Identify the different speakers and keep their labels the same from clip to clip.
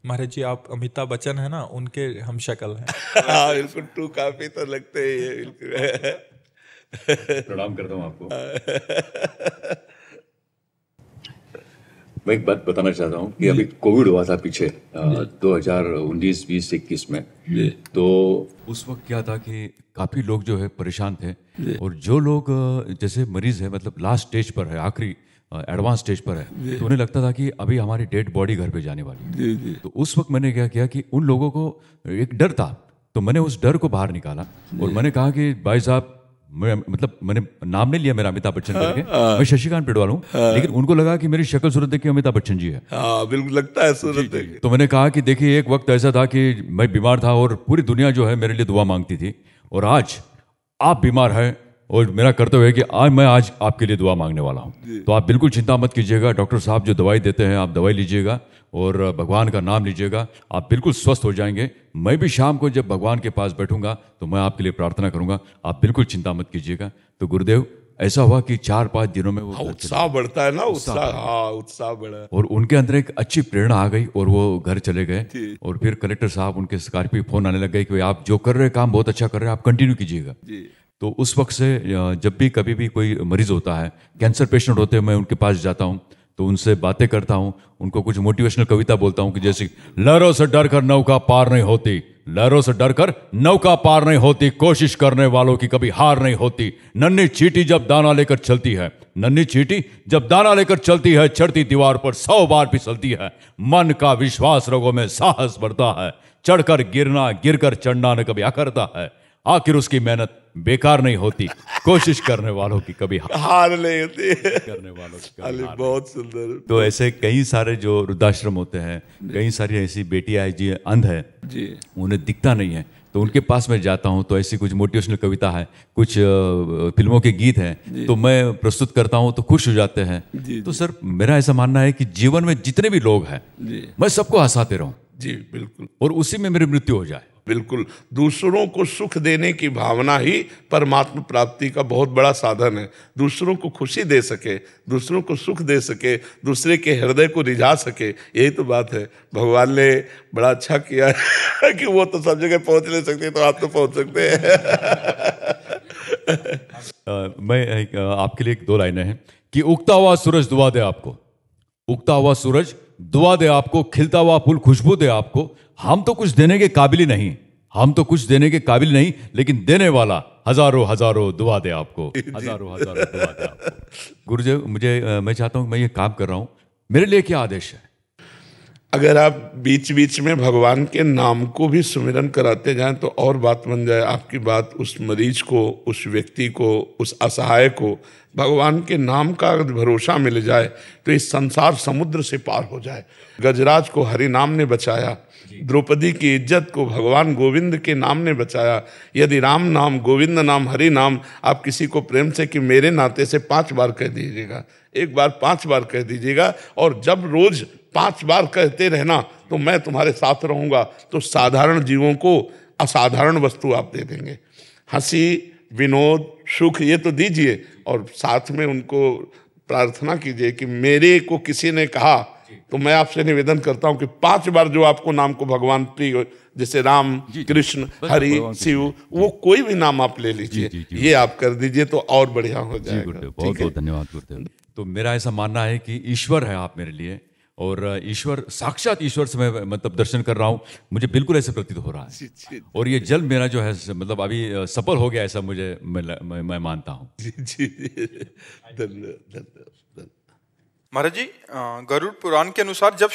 Speaker 1: महाराज जी, आप अमिताभ बच्चन है ना, उनके हम शक्ल हैं।
Speaker 2: हाँ बिल्कुल, टू काफी तो लगते ही है बिल्कुल।
Speaker 3: प्रणाम करता हूँ आपको। मैं एक बात बताना चाहता हूँ कि अभी कोविड हुआ था पीछे 2019, 20, 21 में। तो उस वक्त क्या था कि काफ़ी लोग जो है परेशान थे, और जो लोग जैसे मरीज है, मतलब लास्ट स्टेज पर है, आखिरी एडवांस स्टेज पर है, तो उन्हें लगता था कि अभी हमारी डेड बॉडी घर पे जाने वाली है। तो उस वक्त मैंने क्या किया कि उन लोगों को एक डर था, तो मैंने उस डर को बाहर निकाला और मैंने कहा कि भाई साहब, मैंने नाम नहीं लिया मेरा अमिताभ बच्चन करके, मैं शशिकांत पिडवाल हूँ, लेकिन उनको लगा कि मेरी शक्ल सूरत देख के अमिताभ बच्चन जी है।
Speaker 2: हाँ बिल्कुल, लगता है सूरत देख के।
Speaker 3: तो मैंने कहा कि देखिए, एक वक्त ऐसा था कि मैं बीमार था और पूरी दुनिया जो है मेरे लिए दुआ मांगती थी, और आज आप बीमार हैं और मेरा कर्तव्य है कि मैं आज आपके लिए दुआ मांगने वाला हूँ। तो आप बिल्कुल चिंता मत कीजिएगा, डॉक्टर साहब जो दवाई देते हैं आप दवाई लीजिएगा और भगवान का नाम लीजिएगा, आप बिल्कुल स्वस्थ हो जाएंगे। मैं भी शाम को जब भगवान के पास बैठूंगा तो मैं आपके लिए प्रार्थना करूंगा, आप बिल्कुल चिंता मत कीजिएगा। तो गुरुदेव, ऐसा हुआ कि 4-5 दिनों में वो
Speaker 2: उत्साह बढ़ता है ना, उत्साह बढ़ा,
Speaker 3: और उनके अंदर एक अच्छी प्रेरणा आ गई और वो घर चले गए। और फिर कलेक्टर साहब, उनके स्कॉर्पियो फोन आने लग गए कि आप जो कर रहे हैं काम बहुत अच्छा कर रहे हैं, आप कंटिन्यू कीजिएगा। तो उस वक्त से जब भी कभी भी कोई मरीज होता है, कैंसर पेशेंट होते हैं, मैं उनके पास जाता हूँ तो उनसे बातें करता हूँ, उनको कुछ मोटिवेशनल कविता बोलता हूँ कि जैसे लहरों से डर कर नौका पार नहीं होती, लहरों से डर कर नौका पार नहीं होती, कोशिश करने वालों की कभी हार नहीं होती, नन्ही चींटी जब दाना लेकर चलती है, नन्ही चींटी जब दाना लेकर चलती है, चढ़ती दीवार पर 100 बार फिसलती है, मन का विश्वास रगों में साहस बढ़ता है, चढ़कर गिरना गिरकर चढ़ना न कभी अकरता है, आखिर उसकी मेहनत बेकार नहीं होती, कोशिश करने वालों की कभी
Speaker 2: हार नहीं होती,
Speaker 3: करने वालों की कभी हार।
Speaker 2: बहुत सुंदर।
Speaker 3: तो ऐसे कई सारे जो वृद्धाश्रम होते हैं, कई सारी ऐसी बेटियां जी अंध है, उन्हें दिखता नहीं है, तो उनके पास मैं जाता हूँ तो ऐसी कुछ मोटिवेशनल कविता है, कुछ फिल्मों के गीत हैं, तो मैं प्रस्तुत करता हूँ तो खुश हो जाते हैं। तो सर, मेरा ऐसा मानना है कि जीवन में जितने भी लोग हैं, मैं सबको हंसाते रहूं
Speaker 2: जी बिल्कुल,
Speaker 3: और उसी में मेरी मृत्यु हो जाए।
Speaker 2: बिल्कुल, दूसरों को सुख देने की भावना ही परमात्मा प्राप्ति का बहुत बड़ा साधन है। दूसरों को खुशी दे सके, दूसरों को सुख दे सके, दूसरे के हृदय को रिझा सके, यही तो बात है। भगवान ने बड़ा अच्छा किया है कि वो तो सब जगह पहुंच नहीं सकते, तो आप तो पहुंच सकते हैं।
Speaker 3: आपके लिए 2 लाइनें हैं कि उगता हुआ सूरज दुआ दे आपको, उगता हुआ सूरज दुआ दे आपको, खिलता हुआ फूल खुशबू दे आपको, हम तो कुछ देने के काबिल ही नहीं, हम तो कुछ देने के काबिल नहीं, लेकिन देने वाला हजारों हजारों दुआ दे आपको, हजारों हजारों दुआ दे आपको। गुरुदेव, मैं चाहता हूं, मैं ये काम कर रहा हूं, मेरे लिए क्या आदेश है?
Speaker 2: अगर आप बीच बीच में भगवान के नाम को भी सुमिरन कराते जाएं तो और बात बन जाए। आपकी बात उस मरीज को, उस व्यक्ति को, उस असहाय को भगवान के नाम का अगर भरोसा मिल जाए तो इस संसार समुद्र से पार हो जाए। गजराज को हरि नाम ने बचाया, द्रौपदी की इज्जत को भगवान गोविंद के नाम ने बचाया। यदि राम नाम, गोविंद नाम, हरि नाम आप किसी को प्रेम से कि मेरे नाते से 5 बार कह दीजिएगा, एक बार 5 बार कह दीजिएगा, और जब रोज 5 बार कहते रहना तो मैं तुम्हारे साथ रहूंगा, तो साधारण जीवों को असाधारण वस्तु आप दे देंगे। हंसी, विनोद, सुख ये तो दीजिए, और साथ में उनको प्रार्थना कीजिए कि मेरे को किसी ने कहा तो मैं आपसे निवेदन करता हूं कि 5 बार जो आपको नाम को भगवान प्रिय हो, जैसे राम, कृष्ण, हरि, शिव, वो कोई भी नाम आप ले लीजिए, ये आप कर दीजिए तो और बढ़िया हो जाएगा।
Speaker 3: बहुत बहुत धन्यवाद गुरुदेव। तो मेरा ऐसा मानना है कि ईश्वर है आप मेरे लिए, और ईश्वर, साक्षात ईश्वर से मैं मतलब दर्शन कर रहा हूँ, मुझे बिल्कुल ऐसे प्रतीत हो रहा है, और ये जल मेरा जो है मतलब अभी सफल हो गया, ऐसा मुझे मैं मानता हूँ।
Speaker 2: जी, धन्यवाद।
Speaker 4: महाराज जी, गरुड़ पुराण के अनुसार जब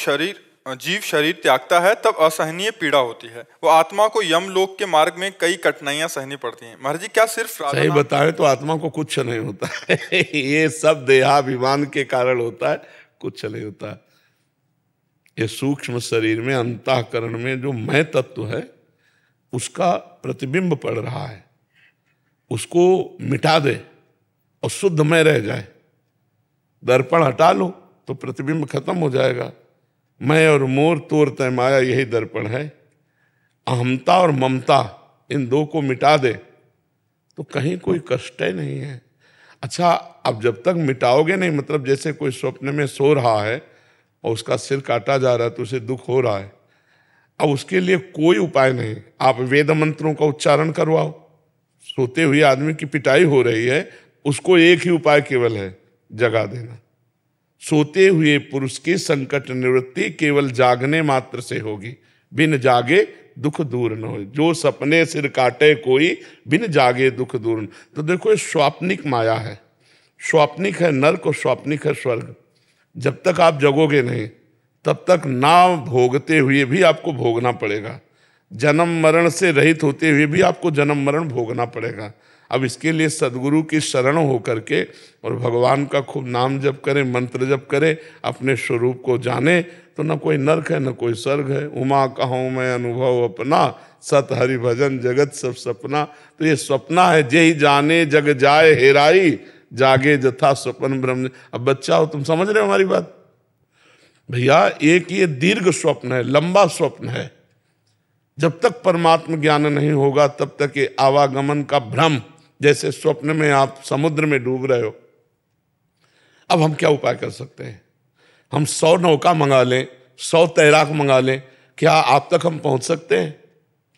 Speaker 4: जीव शरीर त्यागता है तब असहनीय पीड़ा होती है, वो आत्मा को यमलोक के मार्ग में कई कठिनाइयां सहनी पड़ती हैं। महाराज जी, क्या सिर्फ
Speaker 2: सही बताएं तो आत्मा को कुछ नहीं होता है। ये सब देहाभिमान के कारण होता है, कुछ नहीं होता। ये सूक्ष्म शरीर में, अंतःकरण में जो मैं तत्व है उसका प्रतिबिंब पड़ रहा है, उसको मिटा दे और शुद्ध में रह जाए। दर्पण हटा लो तो प्रतिबिंब खत्म हो जाएगा। मैं और मोर तोर तय माया, यही दर्पण है। अहमता और ममता, इन 2 को मिटा दे तो कहीं कोई कष्ट ही नहीं है। अच्छा, अब जब तक मिटाओगे नहीं, मतलब जैसे कोई स्वप्न में सो रहा है और उसका सिर काटा जा रहा है तो उसे दुख हो रहा है, अब उसके लिए कोई उपाय नहीं, आप वेद मंत्रों का उच्चारण करवाओ। सोते हुए आदमी की पिटाई हो रही है, उसको एक ही उपाय केवल है, जगा देना। सोते हुए पुरुष की संकट निवृत्ति केवल जागने मात्र से होगी, बिन जागे दुख दूर न हो। जो सपने सिर काटे कोई, बिन जागे दुख दूर न। तो देखो ये स्वाप्निक माया है, स्वाप्निक है नरक और स्वाप्निक है स्वर्ग। जब तक आप जगोगे नहीं तब तक ना भोगते हुए भी आपको भोगना पड़ेगा, जन्म मरण से रहित होते हुए भी आपको जन्म मरण भोगना पड़ेगा। अब इसके लिए सदगुरु की शरण हो करके और भगवान का खूब नाम जप करें, मंत्र जप करें, अपने स्वरूप को जाने, तो न कोई नरक है न कोई स्वर्ग है। उमा कहूँ मैं अनुभव अपना, सत हरि भजन जगत सब सपना। तो ये सपना है, जे ही जाने जग जाए हेराई, जागे जथा स्वप्न ब्रह्म। अब बच्चा हो, तुम समझ रहे हो हमारी बात भैया? एक ये दीर्घ स्वप्न है, लंबा स्वप्न है। जब तक परमात्म ज्ञान नहीं होगा तब तक ये आवागमन का भ्रम, जैसे स्वप्न में आप समुद्र में डूब रहे हो। अब हम क्या उपाय कर सकते हैं? हम 100 नौका मंगा लें, 100 तैराक मंगा लें, क्या आप तक हम पहुंच सकते हैं?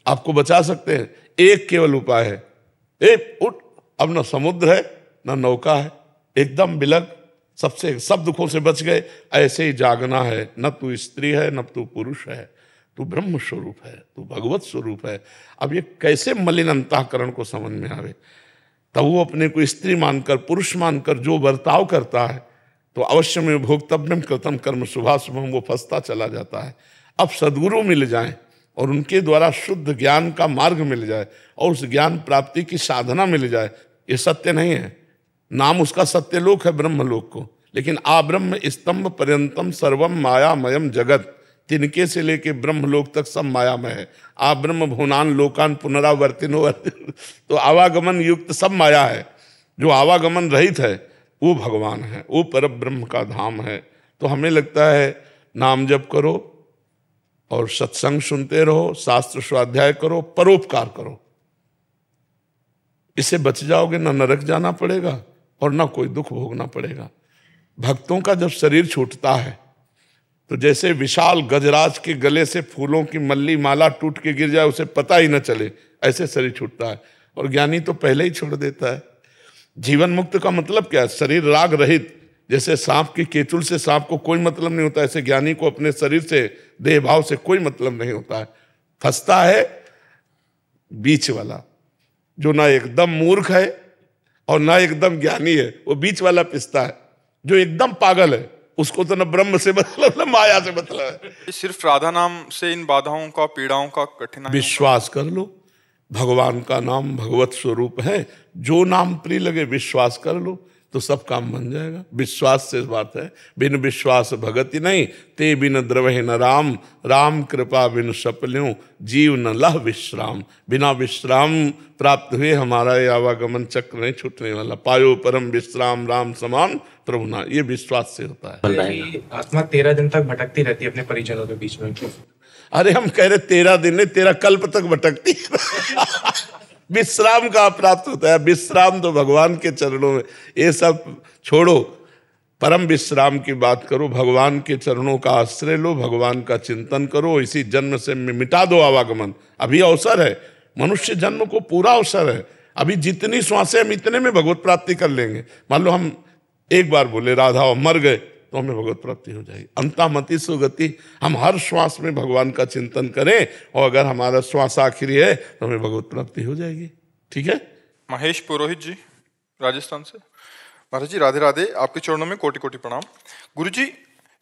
Speaker 2: आपको बचा सकते हैं? एक केवल उपाय है, उठ। अब न समुद्र है न नौका है, एकदम बिलग, सब दुखों से बच गए। ऐसे ही जागना है, न तू स्त्री है न तू पुरुष है, तू ब्रह्म स्वरूप है, तू भगवत स्वरूप है। अब ये कैसे मलिन अंतःकरण को समझ में आवे? तब वो अपने को स्त्री मानकर, पुरुष मानकर जो बर्ताव करता है, तो अवश्य में भोक्तव्यम कृतम कर्म शुभाशुभम, वो फंसता चला जाता है। अब सद्गुरु मिल जाए और उनके द्वारा शुद्ध ज्ञान का मार्ग मिल जाए और उस ज्ञान प्राप्ति की साधना मिल जाए, ये सत्य नहीं है। नाम उसका सत्यलोक है, ब्रह्मलोक को। लेकिन आ ब्रह्म स्तंभ पर्यंतम सर्वम मायामयम जगत, तिनके से लेके ब्रह्मलोक तक सब मायामय है। आ ब्रह्म भुवनान लोकान पुनरावर्तिनो, तो आवागमन युक्त सब माया है। जो आवागमन रहित है वो भगवान है, वो परब्रह्म का धाम है। तो हमें लगता है नाम जप करो और सत्संग सुनते रहो, शास्त्र स्वाध्याय करो, परोपकार करो, इससे बच जाओगे। ना नरक जाना पड़ेगा और ना कोई दुख भोगना पड़ेगा। भक्तों का जब शरीर छूटता है तो जैसे विशाल गजराज के गले से फूलों की मल्ली माला टूट के गिर जाए, उसे पता ही न चले, ऐसे शरीर छूटता है। और ज्ञानी तो पहले ही छोड़ देता है। जीवन मुक्त का मतलब क्या है? शरीर राग रहित। जैसे सांप की केचुल से सांप को कोई मतलब नहीं होता, ऐसे ज्ञानी को अपने शरीर से, देह भाव से कोई मतलब नहीं होता है। फंसता है बीच वाला, जो ना एकदम मूर्ख है और ना एकदम ज्ञानी है, वो बीच वाला पिसता है। जो एकदम पागल है उसको तो न ब्रह्म से मतलब न माया से मतलब है।
Speaker 4: सिर्फ राधा नाम से इन बाधाओं का, पीड़ाओं का, कठिनाई,
Speaker 2: विश्वास कर लो, भगवान का नाम भगवत स्वरूप है। जो नाम प्रिय लगे विश्वास कर लो तो सब काम बन जाएगा। विश्वास से बात है। बिन विश्वास भगति नहीं, ते बिन द्रवहि न राम, राम कृपा बिन सपल्यों, जीव न लह विश्राम। बिना विश्राम प्राप्त हुए हमारा ये आवागमन चक्र नहीं छूटने वाला। पायो परम विश्राम राम समान प्रभु ना, ये विश्वास से होता है।
Speaker 5: आत्मा 13 दिन तक भटकती रहती है अपने परिजनों के बीच में।
Speaker 2: अरे हम कह रहे 13 दिन नहीं, 13 कल्प तक भटकती विश्राम का प्राप्त होता है। विश्राम तो भगवान के चरणों में। ये सब छोड़ो, परम विश्राम की बात करो। भगवान के चरणों का आश्रय लो, भगवान का चिंतन करो। इसी जन्म से मिटा दो आवागमन। अभी अवसर है, मनुष्य जन्म को पूरा अवसर है। अभी जितनी श्वासें हम इतने में भगवत प्राप्ति कर लेंगे। मान लो हम एक बार बोले राधा और मर गए तो हमें भगवत प्राप्ति हो जाएगी। अंतमति सुगति। हम हर श्वास में भगवान का चिंतन करें और अगर हमारा श्वास आखिरी है तो हमें भगवत प्राप्ति हो जाएगी। ठीक है।
Speaker 4: महेश पुरोहित जी राजस्थान से। महाराज जी राधे राधे, आपके चरणों में कोटि कोटि प्रणाम। गुरु जी,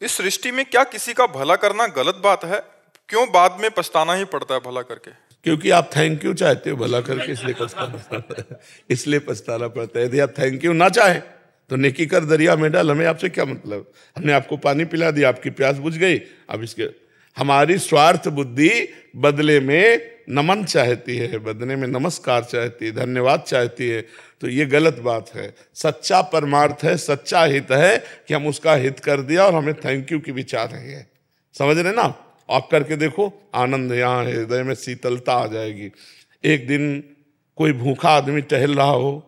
Speaker 4: इस सृष्टि में क्या किसी का भला करना गलत बात है? क्यों बाद में पछताना ही पड़ता है भला करके?
Speaker 2: क्योंकि आप थैंक यू चाहते हो भला करके, इसलिए पछताना पड़ता है। इसलिए पछताना पड़ता है। यदि आप थैंक यू ना चाहें तो नेकी कर दरिया में डाल, हमें आपसे क्या मतलब? हमने आपको पानी पिला दिया, आपकी प्यास बुझ गई। अब इसके हमारी स्वार्थ बुद्धि बदले में नमन चाहती है, बदले में नमस्कार चाहती है, धन्यवाद चाहती है। तो ये गलत बात है। सच्चा परमार्थ है, सच्चा हित है कि हम उसका हित कर दिया और हमें थैंक यू की विचार नहीं है। समझ रहे ना? आप करके देखो, आनंद यहाँ हृदय में शीतलता आ जाएगी। एक दिन कोई भूखा आदमी टहल रहा हो,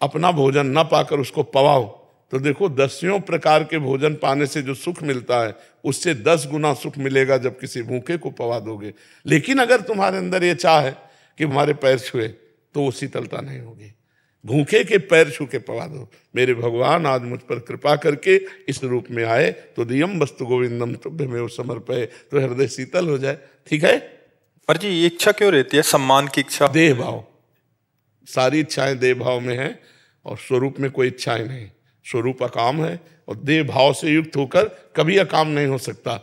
Speaker 2: अपना भोजन न पाकर उसको पवाओ तो देखो 10 प्रकार के भोजन पाने से जो सुख मिलता है उससे 10 गुना सुख मिलेगा जब किसी भूखे को पवा दोगे। लेकिन अगर तुम्हारे अंदर ये चाह है कि हमारे पैर छुए तो वो शीतलता नहीं होगी। भूखे के पैर छू के पवा दो, मेरे भगवान आज मुझ पर कृपा करके इस रूप में आए तो दियम वस्तु गोविंदम तुभ्यमेव समर्पये, तो हृदय शीतल हो जाए। ठीक है।
Speaker 4: पर जी ये इच्छा क्यों रहती है, सम्मान की इच्छा?
Speaker 2: देह भाव, सारी इच्छाएं देह भाव में है और स्वरूप में कोई इच्छाएं नहीं। स्वरूप अकाम है और देह भाव से युक्त होकर कभी अकाम नहीं हो सकता।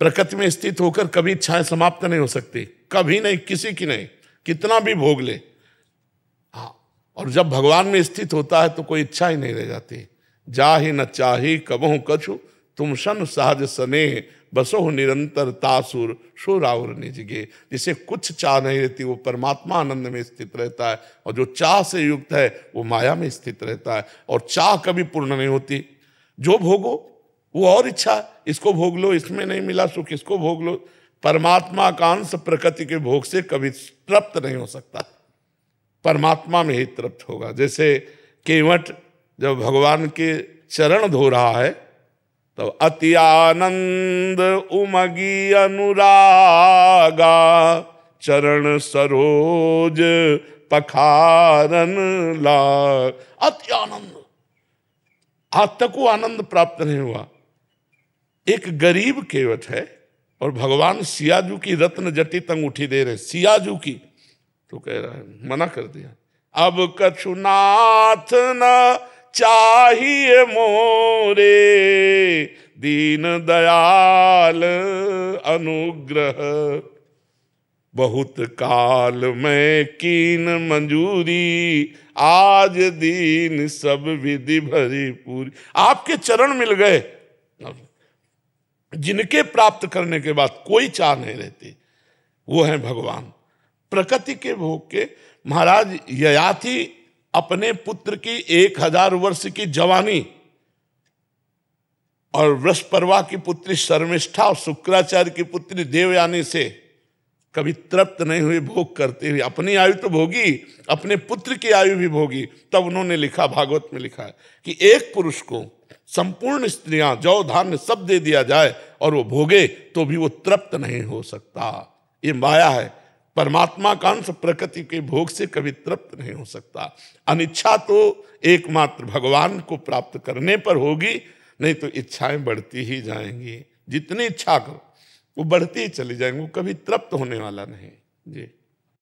Speaker 2: प्रकृति में स्थित होकर कभी इच्छाएं समाप्त नहीं हो सकती, कभी नहीं, किसी की नहीं, कितना भी भोग ले। हाँ, और जब भगवान में स्थित होता है तो कोई इच्छा ही नहीं रह जाती। जा ही न चाही कबहु कछु तुम सन सहज सने बसो निरंतर तासुर सो राउर निजगे। जिसे कुछ चाह नहीं रहती वो परमात्मा आनंद में स्थित रहता है, और जो चाह से युक्त है वो माया में स्थित रहता है। और चाह कभी पूर्ण नहीं होती। जो भोगो वो और इच्छा, इसको भोग लो, इसमें नहीं मिला सुख, इसको भोग लो। परमात्मा का अंश प्रकृति के भोग से कभी तृप्त नहीं हो सकता, परमात्मा में ही तृप्त होगा। जैसे केवट जब भगवान के चरण धो रहा है तो अति आनंद उमगी अनुरागा चरण सरोज पखारन लाग। अति आनंद, आज तक वो आनंद प्राप्त नहीं हुआ। एक गरीब केवट है और भगवान सियाजू की रत्न जटित अंगूठी दे रहे, सियाजू की, तो कह रहा है, मना कर दिया। अब कछु नाथ न चाहिए मोरे दीन दयाल अनुग्रह, बहुत काल में कीन मंजूरी आज दीन सब विधि भरी पूरी। आपके चरण मिल गए जिनके प्राप्त करने के बाद कोई चाह नहीं रहती, वो है भगवान। प्रकृति के भोग के महाराज ययाति अपने पुत्र की 1000 वर्ष की जवानी और वृषपर्वा की पुत्री शर्मिष्ठा और शुक्राचार्य की पुत्री देवयानी से कभी तृप्त नहीं हुए भोग करते हुए। अपनी आयु तो भोगी, अपने पुत्र की आयु भी भोगी। तब उन्होंने लिखा, भागवत में लिखा है कि एक पुरुष को संपूर्ण स्त्रियां जौ धान्य सब दे दिया जाए और वो भोगे तो भी वो तृप्त नहीं हो सकता। ये माया है। परमात्मा का अंश प्रकृति के भोग से कभी तृप्त नहीं हो सकता। अनिच्छा तो एकमात्र भगवान को प्राप्त करने पर होगी, नहीं तो इच्छाएं बढ़ती ही जाएंगी। जितनी इच्छा करो वो बढ़ती ही चली जाएंगी, वो कभी तृप्त होने वाला नहीं। जी।